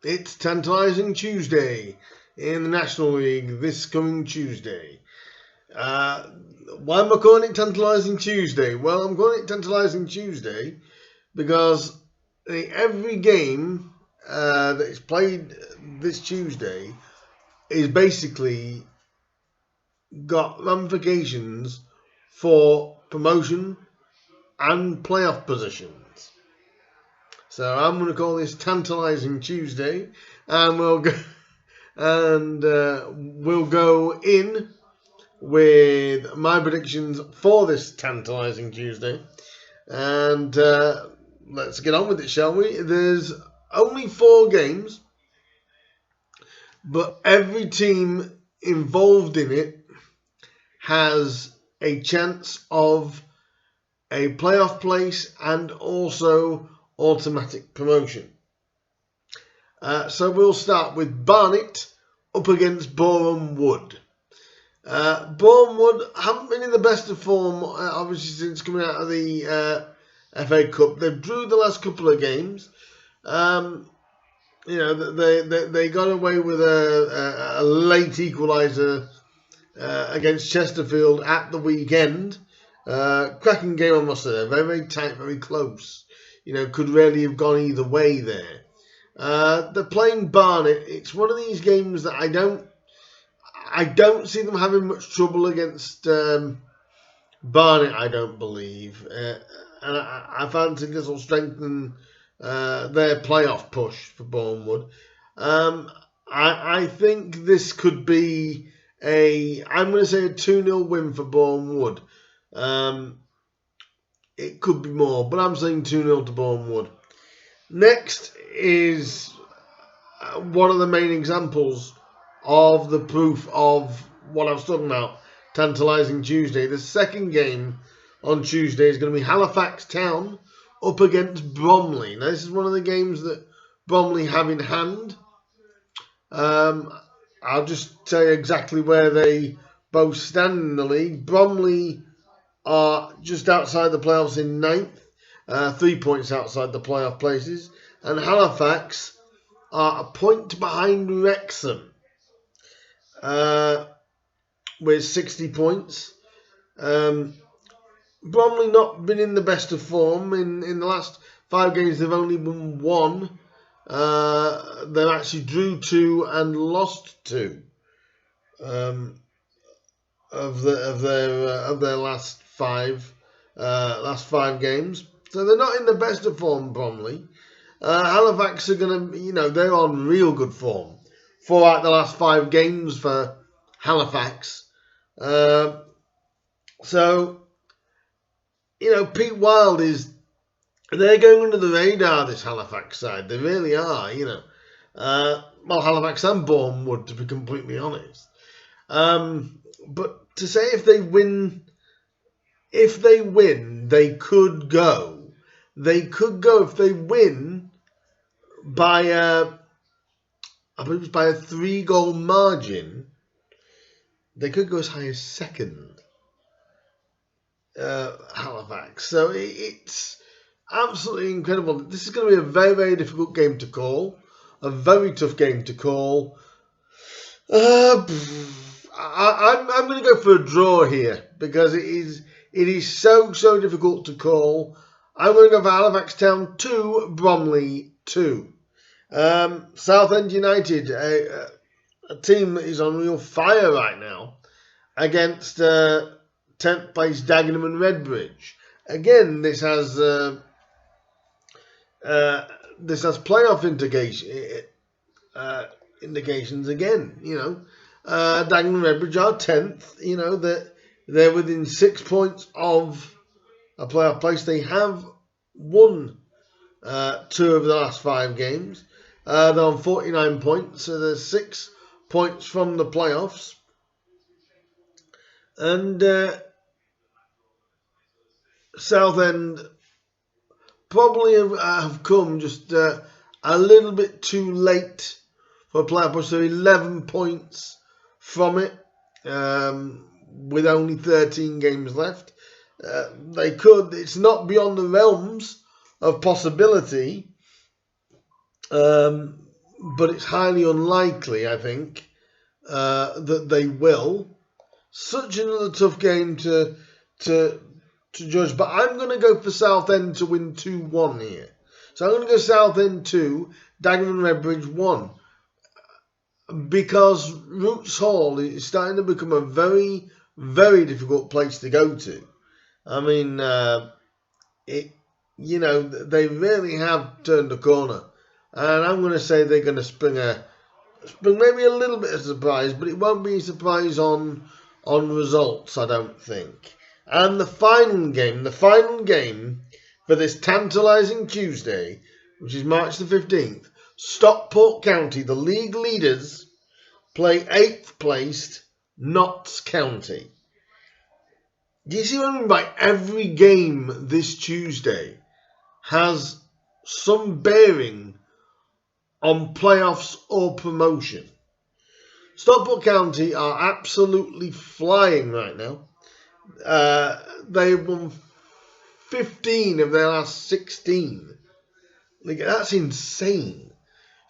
It's Tantalising Tuesday in the National League this coming Tuesday. Why am I calling it Tantalising Tuesday? Well, I'm calling it Tantalising Tuesday because every game that is played this Tuesday is basically got ramifications for promotion and playoff positions. So I'm going to call this Tantalising Tuesday, and we'll go in with my predictions for this Tantalising Tuesday, and let's get on with it, shall we? There's only 4 games, but every team involved in it has a chance of a playoff place and also automatic promotion. So we'll start with Barnet up against Boreham Wood. Boreham Wood haven't been in the best of form, obviously, since coming out of the FA Cup. They've drew the last couple of games. They got away with a late equaliser against Chesterfield at the weekend. Cracking game, I must say. Very, very tight, very close. Could really have gone either way there. They're playing Barnet. It's one of these games that I don't see them having much trouble against Barnet, I don't believe. And I fancy this will strengthen their playoff push for Bournemouth. I think this could be I'm going to say a 2-0 win for Bournemouth. It could be more, but I'm saying 2-0 to Bournemouth. Next is one of the main examples of the proof of what I was talking about, Tantalising Tuesday. The second game on Tuesday is going to be Halifax Town up against Bromley. Now, this is one of the games that Bromley have in hand. I'll just tell you exactly where they both stand in the league. Bromley are just outside the playoffs in 9th, 3 points outside the playoff places, and Halifax are a point behind Wrexham with 60 points. Bromley not been in the best of form. In the last 5 games, they've only won 1. They actually drew 2 and lost 2 of their last 5 games. So they're not in the best of form, Bromley. Halifax are going to, they're on real good form. 4 out of the last 5 games for Halifax. So, Pete Wild they're going under the radar, this Halifax side. They really are, Halifax and Bournemouth, to be completely honest. But to say if they win, they could go. They could go if they win by I believe it's by a 3-goal margin. They could go as high as second, Halifax. So it's absolutely incredible. This is going to be a very, very difficult game to call. A very tough game to call. I'm going to go for a draw here because it is so difficult to call. I'm going to go for Halifax Town 2, Bromley 2. Southend United, a team that is on real fire right now, against 10th place Dagenham and Redbridge. Again, this has playoff indications again. Dagenham and Redbridge are 10th. They're within 6 points of a playoff place. They have won 2 of the last 5 games. They're on 49 points, so they're 6 points from the playoffs. And Southend probably have come just a little bit too late for a playoff push. They're 11 points from it, with only 13 games left. It's not beyond the realms of possibility but it's highly unlikely, I think, that they will. Such another tough game to judge, but I'm going to go for Southend to win 2-1 here. So I'm going to go Southend 2, Dagenham Redbridge 1. Because Roots Hall is starting to become a very, very difficult place to go to. I mean, they really have turned a corner. And I'm going to say they're going to spring maybe a little bit of surprise, but it won't be a surprise on results, I don't think. And the final game for this tantalising Tuesday, which is March the 15th, Stockport County, the league leaders, play 8th placed Notts County. Do you see what I mean by every game this Tuesday has some bearing on playoffs or promotion? Stockport County are absolutely flying right now. They've won 15 of their last 16. That's insane.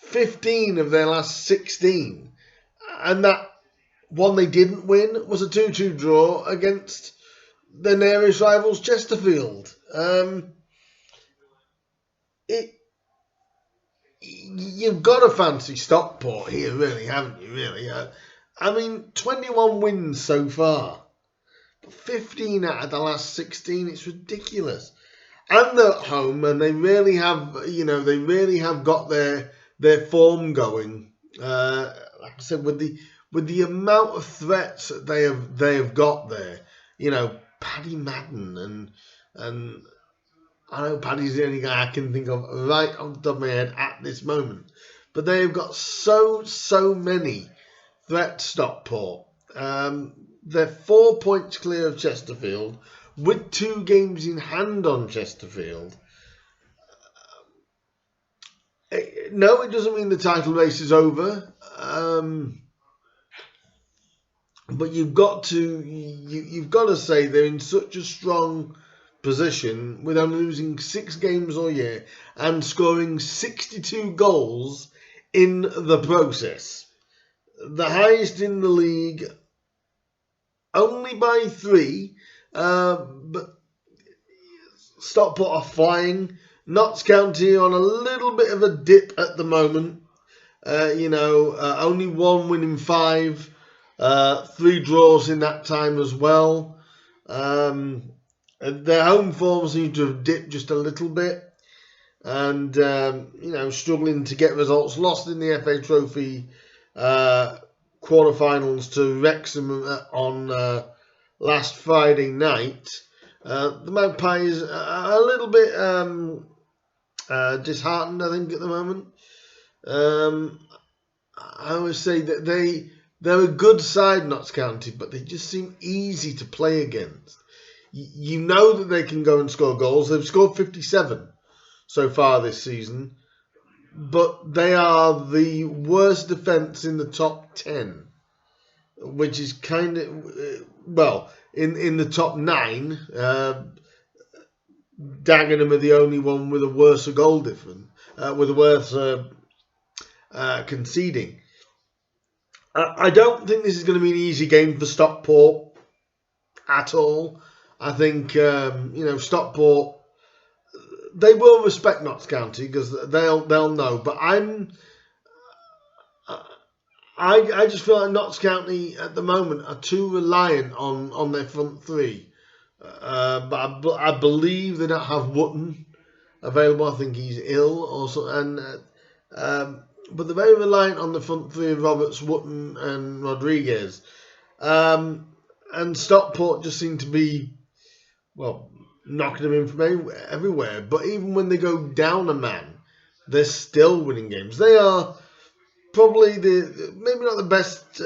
15 of their last 16. And that one they didn't win was a 2-2 draw against their nearest rivals, Chesterfield. You've got to fancy Stockport here, really, haven't you, really? I mean, 21 wins so far. But 15 out of the last 16, it's ridiculous. And they're at home, and they really have, got their form going. Like I said, with the amount of threats that they have got there, Paddy Madden and I know Paddy's the only guy I can think of right off the top of my head at this moment, but they have got so many threats. Stockport. They're 4 points clear of Chesterfield, with 2 games in hand on Chesterfield. No, it doesn't mean the title race is over. But you've got to say they're in such a strong position with only losing 6 games all year and scoring 62 goals in the process. The highest in the league, only by 3. But Stockport are flying. Notts County on a little bit of a dip at the moment. Only 1 win in 5. 3 draws in that time as well. Their home form seems to have dipped just a little bit. And, struggling to get results. Lost in the FA Trophy quarterfinals to Wrexham on last Friday night. The Magpies are a little bit disheartened, I think, at the moment. I always say that they're a good side, Notts County, but they just seem easy to play against. You know that they can go and score goals. They've scored 57 so far this season, but they are the worst defence in the top 10, which is kind of, in the top 9, Dagenham are the only one with a worse goal difference, with a worse conceding. I don't think this is going to be an easy game for Stockport at all. I think, Stockport, they will respect Notts County because they'll know. But I just feel like Notts County at the moment are too reliant on their front 3. But I believe they don't have Wootton available. I think he's ill also, but they're very reliant on the front 3 of Roberts, Wootton and Rodriguez. And Stockport just seem to be, knocking them in from everywhere. But even when they go down a man, they're still winning games. They are probably maybe not the best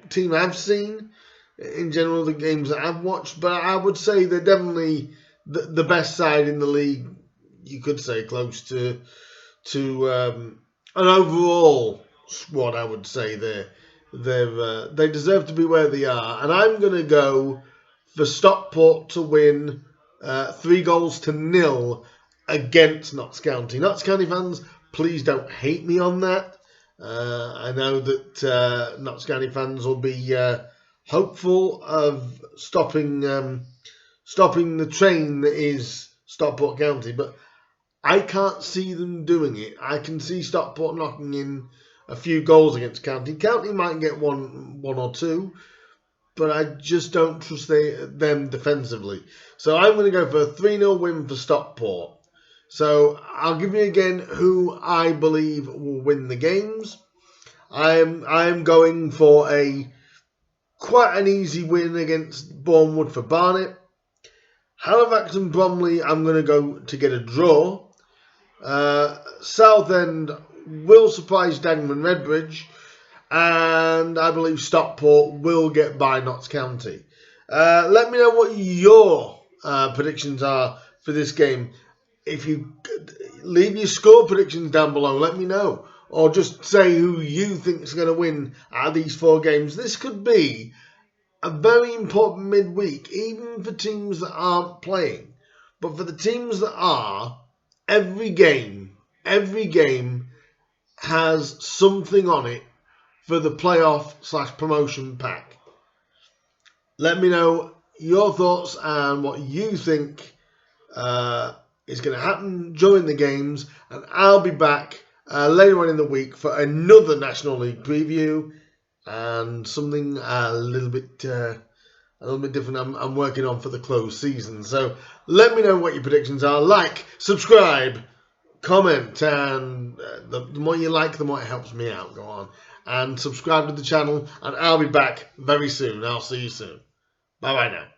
team I've seen in general, the games that I've watched, but I would say they're definitely the best side in the league. You could say close to an overall squad. I would say they deserve to be where they are, and I'm going to go for Stockport to win 3-0 against Notts County. Notts County fans, please don't hate me on that. I know that Notts County fans will be hopeful of stopping the train that is Stockport County, but I can't see them doing it. I can see Stockport knocking in a few goals against County. County might get one or two, but I just don't trust them defensively. So I'm going to go for a 3-0 win for Stockport. So I'll give you again who I believe will win the games. I'm going for quite an easy win against Bournemouth for Barnet. Halifax and Bromley, I'm going to go to get a draw. Southend will surprise Dagenham and Redbridge. And I believe Stockport will get by Notts County. Let me know what your predictions are for this game. If you leave your score predictions down below, let me know. Or just say who you think is going to win out of these 4 games. This could be a very important midweek, even for teams that aren't playing. But for the teams that are, every game has something on it for the playoff/promotion pack. Let me know your thoughts and what you think is going to happen during the games, and I'll be back later on in the week for another National League preview and something a little bit different I'm working on for the closed season. So let me know what your predictions are. Like, subscribe, comment, and the more you like, the more it helps me out. Go on and subscribe to the channel, and I'll be back very soon. I'll see you soon. Bye bye now.